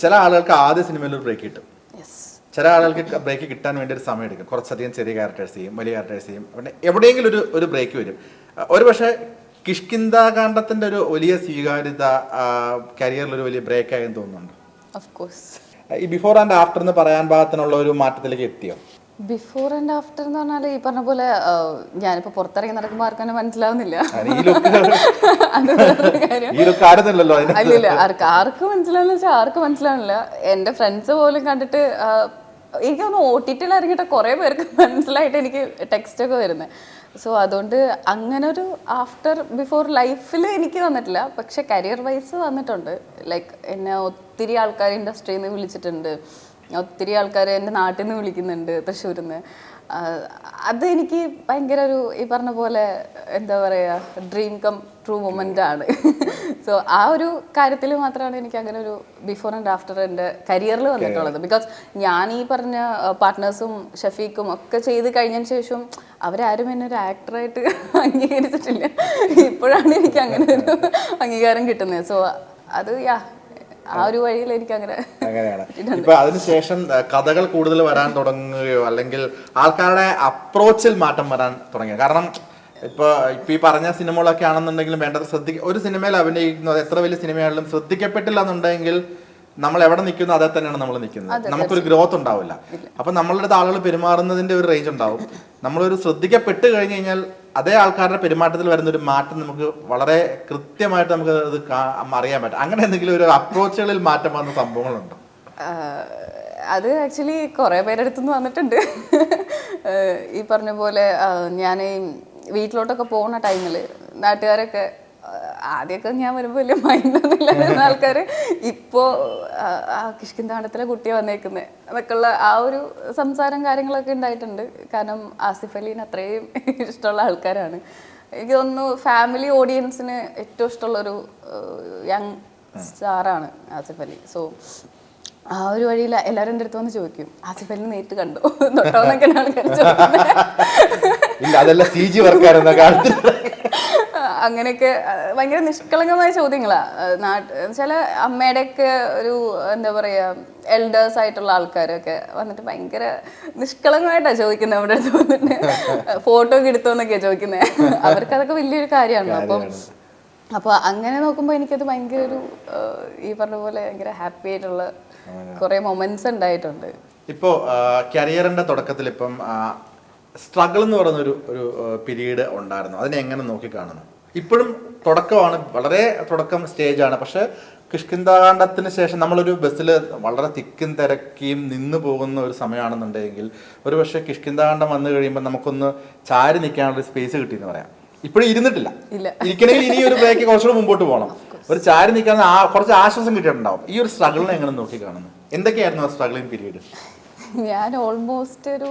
ചില ആളുകൾക്ക് ആദ്യ സിനിമയിൽ ഒരു ബ്രേക്ക് കിട്ടും, ചില ആളുകൾക്ക് ബ്രേക്ക് കിട്ടാൻ വേണ്ടി ഒരു സമയം എടുക്കും. കുറച്ചധികം ചെറിയ ക്യാരക്ടേഴ്സ് ചെയ്യും, വലിയ ക്യാരക്ടേഴ്സ് ചെയ്യും, പിന്നെ എവിടെയെങ്കിലും ഒരു ബ്രേക്ക് വരും. ഒരു പക്ഷേ കിഷ്കിന്ധാകാന്ഡത്തിന്റെ ഒരു വലിയ സ്വീകാര്യത കരിയറിൽ ഒരു വലിയ ബ്രേക്ക് ആയെന്ന് തോന്നുന്നുണ്ട്. ഈ ബിഫോർ ആൻഡ് ആഫ്റ്റർ എന്ന് പറയാൻ പാകത്തിനുള്ള ഒരു മാറ്റത്തിലേക്ക് എത്തിയോ? ബിഫോർ ആൻഡ് ആഫ്റ്റർ എന്ന് പറഞ്ഞാൽ ഈ പറഞ്ഞ പോലെ ഞാനിപ്പോ പുറത്തിറങ്ങി നടക്കുമ്പോൾ ആർക്കും മനസ്സിലാവുന്നില്ല. അല്ലല്ല, ആർക്കും മനസ്സിലാവുന്ന വെച്ചാൽ ആർക്കും മനസ്സിലാവുന്നില്ല. എന്റെ ഫ്രണ്ട്സ് പോലും കണ്ടിട്ട് എനിക്ക് തോന്നുന്നു OTT ഇറങ്ങിയിട്ട് കുറെ പേർക്ക് മനസ്സിലായിട്ട് എനിക്ക് ടെക്സ്റ്റ് ഒക്കെ വരുന്നത്. സോ അതുകൊണ്ട് അങ്ങനെ ഒരു ആഫ്റ്റർ ബിഫോർ ലൈഫിൽ എനിക്ക് വന്നിട്ടില്ല. പക്ഷെ കരിയർ വൈസ് വന്നിട്ടുണ്ട്. ലൈക്ക് എന്നെ ഒത്തിരി ആൾക്കാർ ഇൻഡസ്ട്രിയിൽ നിന്ന് വിളിച്ചിട്ടുണ്ട്, ഒത്തിരി ആൾക്കാർ എൻ്റെ നാട്ടിൽ നിന്ന് വിളിക്കുന്നുണ്ട്, തൃശ്ശൂരിൽ നിന്ന്. അത് എനിക്ക് ഭയങ്കര ഒരു ഈ പറഞ്ഞ പോലെ എന്താ പറയുക, ഡ്രീം കം ട്രൂ മൊമെൻ്റ് ആണ്. സോ ആ ഒരു കാര്യത്തിൽ മാത്രമാണ് എനിക്ക് അങ്ങനെ ഒരു ബിഫോർ ആൻഡ് ആഫ്റ്റർ എൻ്റെ കരിയറിൽ വന്നിട്ടുള്ളത്. ബിക്കോസ് ഞാൻ ഈ പറഞ്ഞ പാർട്ട്നേഴ്സും ഷഫീഖും ഒക്കെ ചെയ്ത് കഴിഞ്ഞതിന് ശേഷം അവരാരും എന്നെ ഒരു ആക്ടറായിട്ട് അംഗീകരിച്ചിട്ടില്ല. ഇപ്പോഴാണ് എനിക്ക് അങ്ങനെ ഒരു അംഗീകാരം കിട്ടുന്നത്. സോ അത് ആ ഒരു വഴിയിൽ എനിക്ക് അങ്ങനെയാണ്. ഇപ്പൊ അതിനുശേഷം കഥകൾ കൂടുതൽ വരാൻ തുടങ്ങുകയോ അല്ലെങ്കിൽ ആൾക്കാരുടെ അപ്രോച്ചിൽ മാറ്റം വരാൻ തുടങ്ങിയോ? കാരണം ഇപ്പൊ ഈ പറഞ്ഞ സിനിമകളൊക്കെ ആണെന്നുണ്ടെങ്കിലും വേണ്ടത് ഒരു സിനിമയിൽ അഭിനയിക്കുന്നത് എത്ര വലിയ സിനിമയാണെങ്കിലും ശ്രദ്ധിക്കപ്പെട്ടില്ല എന്നുണ്ടെങ്കിൽ നമ്മൾ എവിടെ നിൽക്കുന്നു അതേ തന്നെയാണ് നമ്മൾ നിൽക്കുന്നത്. നമുക്കൊരു ഗ്രോത്ത് ഉണ്ടാവില്ല. അപ്പൊ നമ്മളുടെ ആളുകൾ പെരുമാറുന്നതിന്റെ ഒരു റേഞ്ച് ഉണ്ടാവും. നമ്മളൊരു ശ്രദ്ധിക്കപ്പെട്ട് കഴിഞ്ഞു കഴിഞ്ഞാൽ അതേ ആൾക്കാരുടെ പെരുമാറ്റത്തിൽ വരുന്ന ഒരു മാറ്റം നമുക്ക് വളരെ കൃത്യമായിട്ട് നമുക്ക് അത് അറിയാൻ പറ്റും. അങ്ങനെ എന്തെങ്കിലും ഒരു അപ്രോച്ചുകളിൽ മാറ്റം വന്ന സംഭവങ്ങളുണ്ടോ? അത് ആക്ച്വലി കുറേ പേരെടുത്തുനിന്ന് വന്നിട്ടുണ്ട്. ഈ പറഞ്ഞ പോലെ ഞാൻ വീട്ടിലോട്ടൊക്കെ പോകുന്ന ടൈമിൽ നാട്ടുകാരൊക്കെ ആദ്യമൊക്കെ ഞാൻ വരുമ്പോൾ വലിയ മൈൻഡൊന്നുമില്ലായിരുന്ന ആൾക്കാർ ഇപ്പോൾ കിഷ്കിന്ധാകാന്ഡത്തിലെ കുട്ടിയെ വന്നേക്കുന്നത് എന്നൊക്കെയുള്ള ആ ഒരു സംസാരം കാര്യങ്ങളൊക്കെ ഉണ്ടായിട്ടുണ്ട്. കാരണം ആസിഫ് അലീനെ അത്രയും ഇഷ്ടമുള്ള ആൾക്കാരാണ്. എനിക്ക് തോന്നുന്നു ഫാമിലി ഓഡിയൻസിന് ഏറ്റവും ഇഷ്ടമുള്ളൊരു യങ് സ്റ്റാറാണ് ആസിഫ് അലി. സോ ആ ഒരു വഴിയിൽ എല്ലാവരും എൻ്റെ അടുത്ത് വന്ന് ചോദിക്കും, ആസിഫ് അലിനെ നേരിട്ട് കണ്ടോ തൊട്ടോ എന്നൊക്കെയാണ് ആൾക്കാർ ചോദിക്കുന്നത്. അങ്ങനെയൊക്കെ ഭയങ്കര നിഷ്കളങ്കമായ ചോദ്യങ്ങളാ. ചില അമ്മയുടെയൊക്കെ ഒരു എന്താ പറയാ എൽഡേഴ്സ് ആയിട്ടുള്ള ആൾക്കാരൊക്കെ വന്നിട്ട് ഭയങ്കര നിഷ്കളങ്കമായിട്ടാണ് ചോദിക്കുന്നത്. അവിടെ അടുത്ത് വന്നിട്ട് ഫോട്ടോ ഒക്കെ എടുത്തോന്നൊക്കെയാ ചോദിക്കുന്നത്. അവർക്ക് അതൊക്കെ വലിയൊരു കാര്യമാണല്ലോ. അപ്പോൾ അങ്ങനെ നോക്കുമ്പോൾ എനിക്കത് ഭയങ്കര ഒരു ഈ പറഞ്ഞ പോലെ ഭയങ്കര ഹാപ്പി ആയിട്ടുള്ള കുറെ മൊമെന്റ്സ് ഉണ്ടായിട്ടുണ്ട്. ഇപ്പോൾ കരിയറിന്റെ തുടക്കത്തിൽ ഇപ്പം സ്ട്രഗിൾ എന്ന് പറയുന്ന ഒരു പീരീഡ് ഉണ്ടായിരുന്നു. അതിനെ എങ്ങനെ നോക്കിക്കാണുന്നു? ഇപ്പോഴും തുടക്കമാണ്, വളരെ തുടക്കം സ്റ്റേജാണ്. പക്ഷെ കിഷ്കിന്ധാകാന്ഡത്തിന് ശേഷം നമ്മളൊരു ബസ്സിൽ വളരെ തിക്കും തിരക്കിയും നിന്ന് പോകുന്ന ഒരു സമയമാണെന്നുണ്ടെങ്കിൽ ഒരു പക്ഷേ കിഷ്കിന്ധാകാന്ഡം വന്നു കഴിയുമ്പോൾ നമുക്കൊന്ന് ചാരി നിൽക്കാനുള്ള സ്പേസ് കിട്ടിയെന്ന് പറയാം. ഇപ്പോഴും ഇരുന്നിട്ടില്ല, ഇരിക്കണമെങ്കിൽ ഇനി ഒരു ബ്രേക്ക് കുറച്ചുകൂടെ മുമ്പോട്ട് പോകണം. ഒരു ചാരി നിൽക്കാൻ കുറച്ച് ആശ്വാസം കിട്ടിയിട്ടുണ്ടാവും. ഈ ഒരു സ്ട്രഗിളിനെ എങ്ങനെ നോക്കിക്കാണുന്നു? എന്തൊക്കെയായിരുന്നു ആ സ്ട്രഗിളിങ് പീരീഡ്? ഞാൻ ഓൾമോസ്റ്റ് ഒരു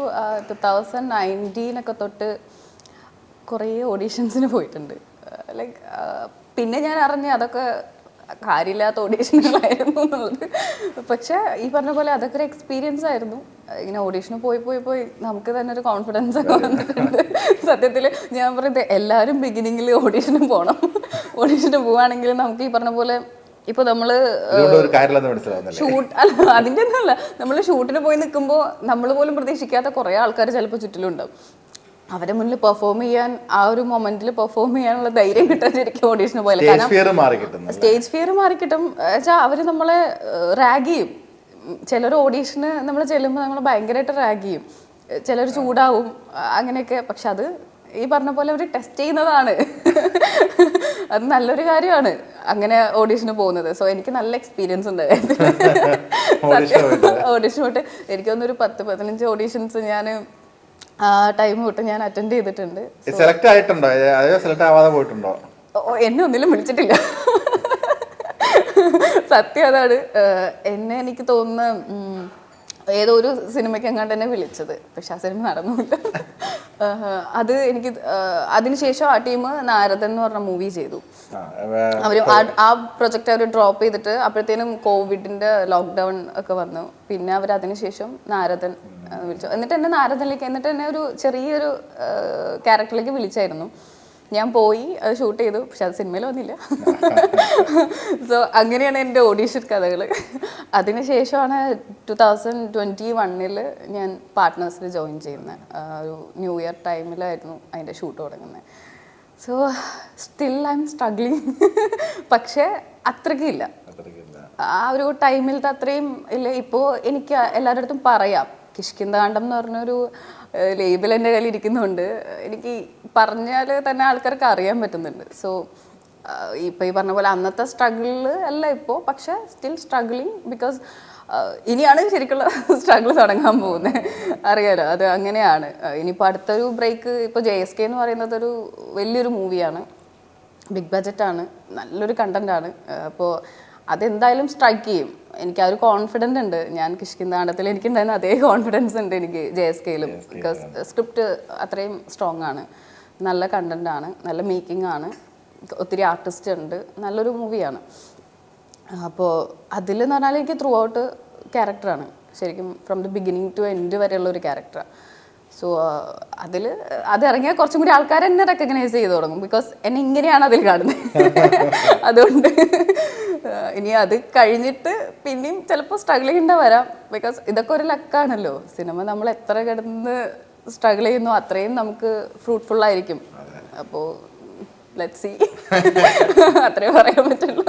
2019 ഒക്കെ തൊട്ട് കുറേ ഓഡീഷൻസിന് പോയിട്ടുണ്ട്. ലൈക്ക് പിന്നെ ഞാൻ അറിഞ്ഞ് അതൊക്കെ കാര്യമില്ലാത്ത ഓഡീഷനുകളായിരുന്നു എന്നുള്ളത്. പക്ഷെ ഈ പറഞ്ഞ പോലെ അതൊക്കെ ഒരു എക്സ്പീരിയൻസ് ആയിരുന്നു. ഇങ്ങനെ ഓഡീഷന് പോയി നമുക്ക് തന്നെ ഒരു കോൺഫിഡൻസ് ഒക്കെ വന്നിട്ടുണ്ട്. സത്യത്തിൽ ഞാൻ പറയുന്നത് എല്ലാവരും ബിഗിനിങ്ങിൽ ഓഡീഷന് പോകണം. ഓഡീഷന് പോവുകയാണെങ്കിൽ നമുക്ക് ഈ പറഞ്ഞ പോലെ ഇപ്പൊ നമ്മള് ഷൂട്ട് അതിന്റെ ഒന്നുമല്ല, നമ്മള് ഷൂട്ടിന് പോയി നിൽക്കുമ്പോൾ നമ്മൾ പോലും പ്രതീക്ഷിക്കാത്ത കുറെ ആൾക്കാർ ചിലപ്പോൾ ചുറ്റിലുണ്ടാവും. അവരെ മുന്നിൽ പെർഫോം ചെയ്യാൻ ആ ഒരു മൊമെന്റിൽ പെർഫോം ചെയ്യാനുള്ള ധൈര്യം കിട്ടാൻ ശരിക്കും ഓഡീഷന് പോയില്ല. കാരണം സ്റ്റേജ് ഫിയർ മാറിക്കിട്ടും വെച്ചാൽ അവര് നമ്മളെ റാഗ് ചെയ്യും. ചിലർ ഓഡീഷന് നമ്മൾ ചെല്ലുമ്പോൾ നമ്മളെ ഭയങ്കരമായിട്ട് റാഗ് ചെയ്യും, ചിലർ ചൂടാവും, അങ്ങനെയൊക്കെ. പക്ഷെ അത് ഈ പറഞ്ഞ പോലെ അവർ ടെസ്റ്റ് ചെയ്യുന്നതാണ്. അത് നല്ലൊരു കാര്യമാണ് അങ്ങനെ ഓഡീഷന് പോകുന്നത്. സോ എനിക്ക് നല്ല എക്സ്പീരിയൻസ് ഉണ്ട് ഓഡീഷൻ തൊട്ട്. എനിക്ക് തോന്നുന്നു ഒരു 10-15 ഓഡീഷൻസ് ഞാൻ ആ ടൈം തൊട്ട് ഞാൻ അറ്റൻഡ് ചെയ്തിട്ടുണ്ട്. സെലക്ട് ആയിട്ടുണ്ടോ? സെലക്ട് ആവാതെ പോയിട്ടുണ്ടോ? എന്നെ ഒന്നിലും വിളിച്ചിട്ടില്ല. സത്യം അതാണ്. എനിക്ക് തോന്നുന്നു ഏതോ ഒരു സിനിമയ്ക്ക് എങ്ങാണ്ട് തന്നെ വിളിച്ചത്, പക്ഷെ ആ സിനിമ നടന്നില്ല. അത് എനിക്ക് അതിനുശേഷം ആ ടീം നാരദൻ എന്ന് പറഞ്ഞ മൂവി ചെയ്തു. അവർ ആ പ്രൊജക്റ്റ് അവർ ഡ്രോപ്പ് ചെയ്തിട്ട് അപ്പോഴത്തേനും കോവിഡിന്റെ ലോക്ക്ഡൗൺ ഒക്കെ വന്നു. പിന്നെ അവർ അതിനുശേഷം നാരദൻ വിളിച്ചു. എന്നിട്ട് എന്നെ നാരദനിലേക്ക്, എന്നിട്ട് എന്നെ ഒരു ചെറിയൊരു ക്യാരക്ടറിലേക്ക് വിളിച്ചായിരുന്നു. ഞാൻ പോയി അത് ഷൂട്ട് ചെയ്തു, പക്ഷെ അത് സിനിമയിൽ വന്നില്ല. സോ അങ്ങനെയാണ് എൻ്റെ ഓഡീഷൻ കഥകൾ. അതിനുശേഷമാണ് 2021 ഞാൻ പാർട്ട്നേഴ്സിൽ ജോയിൻ ചെയ്യുന്നത്. ഒരു ന്യൂ ഇയർ ടൈമിലായിരുന്നു അതിൻ്റെ ഷൂട്ട് തുടങ്ങുന്നത്. So still I M struggling. പക്ഷേ അത്രയ്ക്കില്ല, ആ ഒരു ടൈമിലത്തെ അത്രയും ഇല്ല. ഇപ്പോൾ എനിക്ക് എല്ലാവരുടെ അടുത്തും പറയാം, കിഷ്കിന്ധാണ്ടം എന്ന് പറഞ്ഞൊരു ലേബിൾ എൻ്റെ കയ്യിൽ ഇരിക്കുന്നുണ്ട്. എനിക്ക് പറഞ്ഞാൽ തന്നെ ആൾക്കാർക്ക് അറിയാൻ പറ്റുന്നുണ്ട്. സോ ഇപ്പോൾ ഈ പറഞ്ഞ പോലെ അന്നത്തെ സ്ട്രഗിളിൽ അല്ല ഇപ്പോൾ, പക്ഷേ സ്റ്റിൽ സ്ട്രഗ്ലിങ്. ബിക്കോസ് ഇനിയാണ് ശരിക്കുള്ള സ്ട്രഗിൾ തുടങ്ങാൻ പോകുന്നത്, അറിയാലോ. അത് അങ്ങനെയാണ്. ഇനിയിപ്പോൾ അടുത്തൊരു ബ്രേക്ക്, ഇപ്പോൾ JSK എന്ന് പറയുന്നത് ഒരു വലിയൊരു മൂവിയാണ്, ബിഗ് ബഡ്ജറ്റാണ്, നല്ലൊരു കണ്ടൻ്റാണ്. അപ്പോൾ അതെന്തായാലും സ്ട്രൈക്ക് ചെയ്യും. എനിക്ക് ആ ഒരു കോൺഫിഡൻ്റ് ഉണ്ട്. ഞാൻ കിഷ്കിന്ധാണ്ടത്തിൽ എനിക്കുണ്ടായിരുന്ന അതേ കോൺഫിഡൻസ് ഉണ്ട് എനിക്ക് JSKയിലും. ബിക്കോസ് സ്ക്രിപ്റ്റ് അത്രയും സ്ട്രോങ് ആണ്, നല്ല കണ്ടൻ്റാണ്, നല്ല മേക്കിംഗ് ആണ്, ഒത്തിരി ആർട്ടിസ്റ്റ് ഉണ്ട്, നല്ലൊരു മൂവിയാണ്. അപ്പോൾ അതിലെന്ന് പറഞ്ഞാൽ എനിക്ക് ത്രൂ ഔട്ട് ക്യാരക്ടറാണ്, ശരിക്കും from the beginning to end വരെയുള്ള ഒരു ക്യാരക്ടറാണ്. സോ അത് ഇറങ്ങിയാൽ കുറച്ചും കൂടി ആൾക്കാർ എന്നെ റെക്കഗ്നൈസ് ചെയ്ത് തുടങ്ങും. ബിക്കോസ് എന്നെ ഇങ്ങനെയാണ് അതിൽ കാണുന്നത്. അതുകൊണ്ട് ഇനി അത് കഴിഞ്ഞിട്ട് പിന്നെയും ചിലപ്പോൾ സ്ട്രഗിൾ ചെയ്യേണ്ട വരാം. ബിക്കോസ് ഇതൊക്കെ ഒരു ലക്കാണല്ലോ. സിനിമ നമ്മൾ എത്ര കിടന്ന് സ്ട്രഗിൾ ചെയ്യുന്നു അത്രയും നമുക്ക് ഫ്രൂട്ട്ഫുൾ ആയിരിക്കും. അപ്പോൾ ലെറ്റ്സ് സീ, അത്രേ പറയാൻ പറ്റുള്ളൂ.